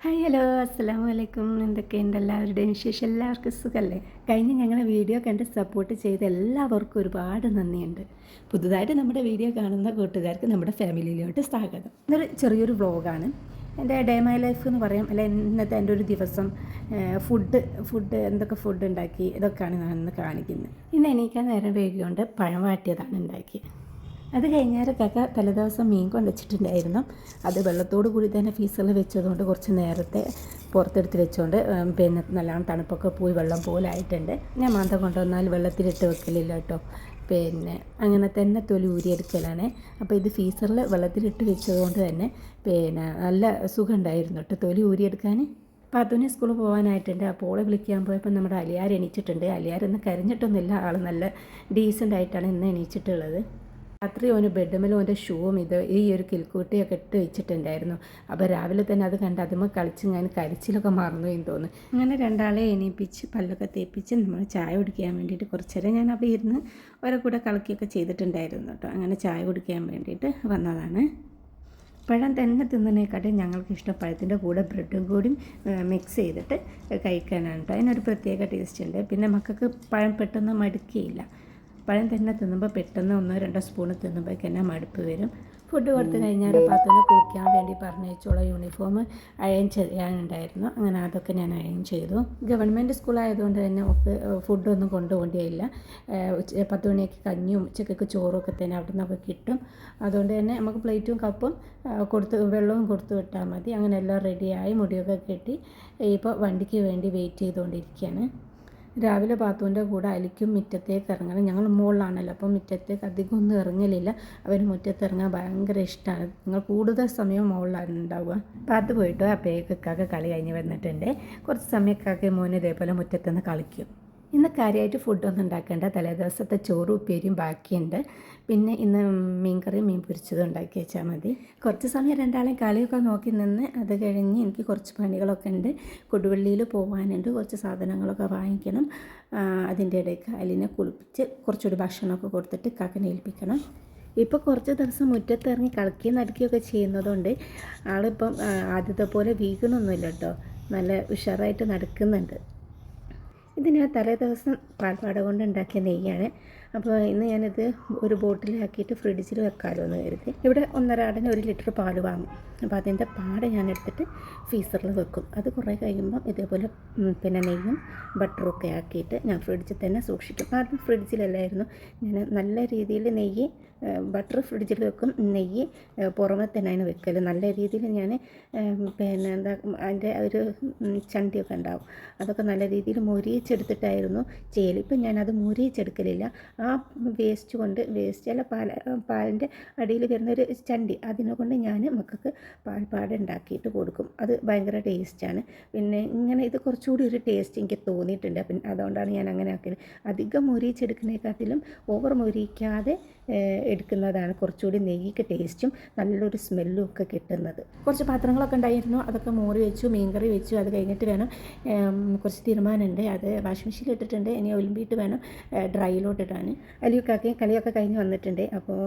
Hi hello അസ്സലാമു അലൈക്കും. എന്തൊക്കെയുണ്ട് എല്ലാവരുടെയും വിശേഷം? എല്ലാവർക്കും സുഖമല്ലേ? കഴിഞ്ഞ് ഞങ്ങളെ വീഡിയോ കണ്ട് സപ്പോർട്ട് ചെയ്ത എല്ലാവർക്കും ഒരുപാട് നന്ദിയുണ്ട്. പുതുതായിട്ട് നമ്മുടെ വീഡിയോ കാണുന്ന കൂട്ടുകാർക്ക് നമ്മുടെ ഫാമിലിയിലോട്ട് സ്വാഗതം. ഇതൊരു ചെറിയൊരു വ്ളോഗാണ്. എൻ്റെ ഡേ മൈ ലൈഫ് എന്ന് പറയും, അല്ല ഇന്നത്തെ എൻ്റെ ഒരു ദിവസം ഫുഡ് എന്തൊക്കെ ഫുഡ് ഉണ്ടാക്കി ഇതൊക്കെയാണ് ഞാൻ ഇന്ന് കാണിക്കുന്നത്. ഇന്ന് എണീക്കാൻ നേരം വൈകിക്കൊണ്ട് പഴം വാട്ടിയതാണ് ഉണ്ടാക്കിയത്. അത് കഴിഞ്ഞാൽ കാക്ക തലേദിവസം മീൻ കൊണ്ടുവച്ചിട്ടുണ്ടായിരുന്നു. അത് വെള്ളത്തോട് കൂടി തന്നെ ഫീസറിൽ വെച്ചതുകൊണ്ട് കുറച്ച് നേരത്തെ പുറത്തെടുത്ത് വെച്ചുകൊണ്ട് പിന്നെ നല്ലോണം തണുപ്പൊക്കെ പോയി വെള്ളം പോലെ ആയിട്ടുണ്ട്. ഞാൻ മാന്തം കൊണ്ടുവന്നാൽ വെള്ളത്തിലിട്ട് വെക്കലില്ല കേട്ടോ. പിന്നെ അങ്ങനെ തന്നെ തൊലി ഊരിയെടുക്കലാണ്. അപ്പോൾ ഇത് ഫീസറിൽ വെള്ളത്തിലിട്ട് വെച്ചതുകൊണ്ട് തന്നെ പിന്നെ നല്ല സുഖം ഉണ്ടായിരുന്നു കേട്ടോ തൊലി ഊരിയെടുക്കാൻ. പാത്തുവിന് സ്കൂളിൽ പോകാനായിട്ടുണ്ട്. അപ്പോൾ ഓളെ വിളിക്കാൻ പോയപ്പോൾ നമ്മുടെ അലിയാർ എണീച്ചിട്ടുണ്ട്. അലിയാർ ഇന്ന് കരഞ്ഞിട്ടൊന്നുമില്ല, ആൾ നല്ല ഡീസൻ്റ് ആയിട്ടാണ് ഇന്ന് എണീച്ചിട്ടുള്ളത്. രാത്രി ഓന് ബെഡ്മേലും ഓൻ്റെ ഷൂവും ഈ ഒരു കിൽക്കൂട്ടിയൊക്കെ ഇട്ട് വെച്ചിട്ടുണ്ടായിരുന്നു. അപ്പോൾ രാവിലെ തന്നെ അത് കണ്ട് അതുമ്പോൾ കളിച്ച് ഞാൻ കരിച്ചിലൊക്കെ മറന്നു എന്ന് തോന്നുന്നു. അങ്ങനെ രണ്ടാളെ എണീപ്പിച്ച് പല്ലൊക്കെ തേപ്പിച്ച് നമ്മൾ ചായ കുടിക്കാൻ വേണ്ടിയിട്ട് കുറച്ച് നേരം ഞാൻ അപ്പോൾ ഇരുന്ന് ഓരോ കൂടെ കളിക്കുകയൊക്കെ ചെയ്തിട്ടുണ്ടായിരുന്നു കേട്ടോ. അങ്ങനെ ചായ കുടിക്കാൻ വേണ്ടിയിട്ട് വന്നതാണ്. പഴം തന്നെ തിന്നണേക്കാട്ടും ഞങ്ങൾക്ക് ഇഷ്ടം പഴത്തിൻ്റെ കൂടെ ബ്രെഡും കൂടി മിക്സ് ചെയ്തിട്ട് കഴിക്കാനാണ് കേട്ടോ. അതിനൊരു പ്രത്യേക ടേസ്റ്റ് ഉണ്ട്. പിന്നെ മക്കൾക്ക് പഴം പെട്ടെന്ന് മടുക്കുകയില്ല. പഴം തന്നെ തിന്നുമ്പോൾ പെട്ടെന്ന് 1-2 സ്പൂണ് തിന്നുമ്പോഴേക്ക് തന്നെ മടുപ്പ് വരും. ഫുഡ് കൊടുത്ത് കഴിഞ്ഞാൽ പാത്തുവിനെ കുളിക്കാൻ വേണ്ടി പറഞ്ഞയച്ചോളാം. Uniform iron ചെയ്യാനുണ്ടായിരുന്നു. അങ്ങനെ അതൊക്കെ ഞാൻ അയൺ ചെയ്തു. ഗവൺമെൻറ് സ്കൂളായതുകൊണ്ട് തന്നെ ഫുഡൊന്നും കൊണ്ടുപോകേണ്ടിയില്ല. 10 മണിക്ക് കഞ്ഞിയും ഉച്ചയ്ക്ക് ചോറും ഒക്കെ തന്നെ അവിടെ നിന്നൊക്കെ കിട്ടും. അതുകൊണ്ട് തന്നെ നമുക്ക് പ്ലേറ്റും കപ്പും വെള്ളവും കൊടുത്ത് വിട്ടാൽ മതി. അങ്ങനെ എല്ലാം റെഡിയായി മുടിയൊക്കെ കെട്ടി ഇപ്പോൾ വണ്ടിക്ക് വേണ്ടി വെയിറ്റ് ചെയ്തുകൊണ്ടിരിക്കുകയാണ്. രാവിലെ പാത്തുവിൻ്റെ കൂടെ അലിക്കും മുറ്റത്തേക്ക് ഇറങ്ങണം. ഞങ്ങൾ മുകളിലാണല്ലോ, അപ്പോൾ മുറ്റത്തേക്ക് അധികം ഒന്നും ഇറങ്ങലില്ല. അവർ മുറ്റത്ത് ഇറങ്ങാൻ ഭയങ്കര ഇഷ്ടമാണ്. നിങ്ങൾ കൂടുതൽ സമയം മുകളിലാണ് ഉണ്ടാവുക. പാത്ത് പോയിട്ട് അപ്പോഴേക്കൊക്കെ കളി കഴിഞ്ഞ് വന്നിട്ടുണ്ട്. കുറച്ച് സമയമൊക്കെ മോന് ഇതേപോലെ മുറ്റത്തുനിന്ന് കളിക്കും. ഇന്ന് കാര്യമായിട്ട് ഫുഡൊന്നും ഉണ്ടാക്കേണ്ട. തലേദിവസത്തെ ചോറും ഉപ്പേരിയും ബാക്കിയുണ്ട്. പിന്നെ ഇന്ന് മീൻകറിയും മീൻ പൊരിച്ചതും ഉണ്ടാക്കി വെച്ചാൽ മതി. കുറച്ച് സമയം രണ്ടാളെയും കളിയൊക്കെ നോക്കി നിന്ന് അത് കഴിഞ്ഞ് എനിക്ക് കുറച്ച് പണികളൊക്കെ ഉണ്ട്. കൊടുവള്ളിയിൽ പോകാനുണ്ട്, കുറച്ച് സാധനങ്ങളൊക്കെ വാങ്ങിക്കണം. അതിൻ്റെ ഇടയ്ക്ക് അലിനെ കുളിപ്പിച്ച് കുറച്ചുകൂടി ഭക്ഷണമൊക്കെ കൊടുത്തിട്ട് കാക്കനെ ഏൽപ്പിക്കണം. ഇപ്പോൾ കുറച്ച് ദിവസം മുറ്റത്തിറങ്ങി കളിക്കുകയും നടുക്കുകയൊക്കെ ചെയ്യുന്നതുകൊണ്ട് ആളിപ്പം ആദ്യത്തെ പോലെ വീകണമൊന്നുമില്ല കേട്ടോ. നല്ല ഉഷാറായിട്ട് നടക്കുന്നുണ്ട്. ഇത് ഞാൻ തലേ ദിവസം പാൽപ്പാട കൊണ്ട് ഉണ്ടാക്കിയ നെയ്യാണ്. അപ്പോൾ ഇന്ന് ഞാനിത് ഒരു ബോട്ടിലാക്കിയിട്ട് ഫ്രിഡ്ജിൽ വെക്കാമല്ലോ എന്ന് കരുതി. ഇവിടെ 1.5 ലിറ്റർ പാൽ വാങ്ങും. അപ്പോൾ അതിൻ്റെ പാട ഞാൻ എടുത്തിട്ട് ഫ്രീസറിൽ വെക്കും. അത് കുറേ കഴിയുമ്പോൾ ഇതേപോലെ പിന്നെ നെയ്യും ബട്ടറും ഒക്കെ ആക്കിയിട്ട് ഞാൻ ഫ്രിഡ്ജിൽ തന്നെ സൂക്ഷിക്കും. ആദ്യം ഫ്രിഡ്ജിലല്ലായിരുന്നു, ഞാൻ നല്ല രീതിയിൽ നെയ്യ് ബട്ടർ ഫ്രിഡ്ജിൽ വെക്കും, നെയ്യ് പുറമെ തന്നെ അതിന് വെക്കൽ. നല്ല രീതിയിൽ ഞാൻ പിന്നെ അതിൻ്റെ ഒരു ചണ്ടിയൊക്കെ ഉണ്ടാവും, അതൊക്കെ നല്ല രീതിയിൽ മൊരിയിച്ചെടുത്തിട്ടായിരുന്നു ചെയ്യൽ. ഇപ്പം ഞാനത് മൊരിയിച്ചെടുക്കലില്ല. ആ വേസ്റ്റ് കൊണ്ട് അല്ല പാലിൻ്റെ അടിയിൽ വരുന്നൊരു ചണ്ടി, അതിനെ കൊണ്ട് ഞാൻ മക്കൾക്ക് പാൽപ്പാട ഉണ്ടാക്കിയിട്ട് കൊടുക്കും. അത് ഭയങ്കര ടേസ്റ്റാണ്. പിന്നെ ഇങ്ങനെ ഇത് കുറച്ചുകൂടി ഒരു ടേസ്റ്റ് എനിക്ക് തോന്നിയിട്ടുണ്ട്. പിന്നെ അതുകൊണ്ടാണ് ഞാൻ അങ്ങനെ ആക്കിയത്. അധികം മൊരിയിച്ചെടുക്കുന്നതിനെക്കാട്ടിലും ഓവർ മൊരിയിക്കാതെ എടുക്കുന്നതാണ് കുറച്ചുകൂടി നെയ്യ്ക്ക് ടേസ്റ്റും നല്ലൊരു സ്മെല്ലും ഒക്കെ കിട്ടുന്നത്. കുറച്ച് പാത്രങ്ങളൊക്കെ ഉണ്ടായിരുന്നു, അതൊക്കെ മോറി വെച്ചു, മീൻകറി വെച്ചു. അത് കഴിഞ്ഞിട്ട് വേണം കുറച്ച് തീരുമാനമുണ്ട്. അത് വാഷിംഗ് മെഷീനിൽ ഇട്ടിട്ടുണ്ട്. ഇനി ഒലിമ്പിയിട്ട് വേണം ഡ്രൈയിലോട്ട് ഇടാൻ. അലിയൊക്കെ കളിയൊക്കെ കഴിഞ്ഞ് വന്നിട്ടുണ്ട്. അപ്പോൾ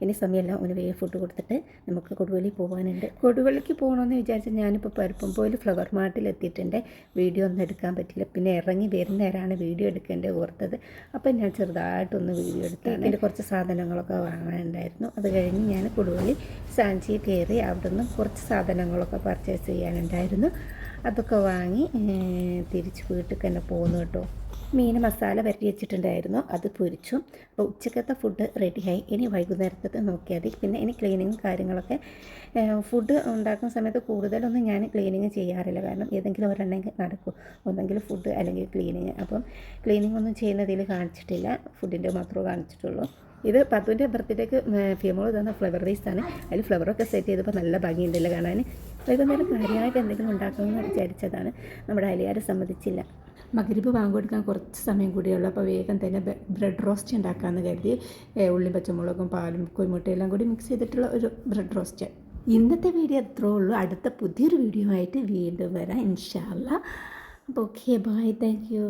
ഇനി സമയമല്ല, ഒരു വേഗം ഫുഡ് കൊടുത്തിട്ട് നമുക്ക് കൊടുവള്ളി പോകാനുണ്ട്. കൊടുവള്ളിക്ക് പോകണമെന്ന് വിചാരിച്ചാൽ ഞാനിപ്പോൾ പരുപ്പംപോയിൽ ഫ്ലവർ മാർട്ടിൽ എത്തിയിട്ടുണ്ട്. വീഡിയോ ഒന്നും എടുക്കാൻ പറ്റില്ല. പിന്നെ ഇറങ്ങി വരുന്നേരാണ് വീഡിയോ എടുക്കേണ്ടത് ഓർത്തത്. അപ്പം ഞാൻ ചെറുതായിട്ടൊന്ന് വീഡിയോ എടുത്താണ്. അതിൻ്റെ കുറച്ച് സാധനങ്ങളൊക്കെ വാങ്ങാനുണ്ടായിരുന്നു. അത് കഴിഞ്ഞ് ഞാൻ കൊടുവള്ളി സാഞ്ചി കയറി അവിടെ നിന്ന് കുറച്ച് സാധനങ്ങളൊക്കെ പർച്ചേസ് ചെയ്യാനുണ്ടായിരുന്നു. അതൊക്കെ വാങ്ങി തിരിച്ച് വീട്ടിൽ തന്നെ പോകുന്നു കേട്ടോ. മീൻ മസാല വരട്ടി വെച്ചിട്ടുണ്ടായിരുന്നു, അത് പൊരിച്ചു. അപ്പോൾ ഉച്ചക്കത്തെ ഫുഡ് റെഡിയായി. ഇനി വൈകുന്നേരത്തെ നോക്കിയാൽ മതി. പിന്നെ ഇനി ക്ലീനിങ്ങും കാര്യങ്ങളൊക്കെ. ഫുഡ് ഉണ്ടാക്കുന്ന സമയത്ത് കൂടുതലൊന്നും ഞാൻ ക്ലീനിങ് ചെയ്യാറില്ല, കാരണം ഏതെങ്കിലും ഒരെണ്ണമെങ്കിൽ നടക്കും, ഒന്നെങ്കിൽ ഫുഡ് അല്ലെങ്കിൽ ക്ലീനിങ്. അപ്പം ക്ലീനിങ് ഒന്നും ചെയ്യുന്നതിൽ കാണിച്ചിട്ടില്ല, ഫുഡിൻ്റെ മാത്രമേ കാണിച്ചിട്ടുള്ളൂ. ഇത് പത്തുവിൻ്റെ ബർത്ത്ഡേക്ക് ഫിയമോൾ തന്ന ഫ്ലവർ വേസാണ്. അതിൽ ഫ്ലവറൊക്കെ സെറ്റ് ചെയ്തപ്പോൾ നല്ല ഭംഗിയുണ്ടല്ലോ കാണാൻ. വൈകുന്നേരം കാര്യമായിട്ട് എന്തെങ്കിലും ഉണ്ടാക്കണമെന്ന് വിചാരിച്ചതാണ്. നമ്മുടെ അലിയാരെ സമ്മതിച്ചില്ല. മഗ്‌രിബ് ബാങ്ക് കൊടുക്കാൻ കുറച്ച് സമയം കൂടിയുള്ളൂ. അപ്പോൾ വേഗം തന്നെ ബ്രെഡ് റോസ്റ്റ് ഉണ്ടാക്കാമെന്ന് കരുതി ഉള്ളിയും പച്ചമുളകും പാലും കോഴിമുട്ടയെല്ലാം കൂടി മിക്സ് ചെയ്തിട്ടുള്ള ഒരു ബ്രെഡ് റോസ്റ്റ്. ഇന്നത്തെ വീഡിയോ അത്രേ ഉള്ളൂ. അടുത്ത പുതിയൊരു വീഡിയോ ആയിട്ട് വീണ്ടും വരാം ഇൻഷാ അല്ലാഹ്. അപ്പോൾ ഓക്കെ, ബൈ, താങ്ക് യു.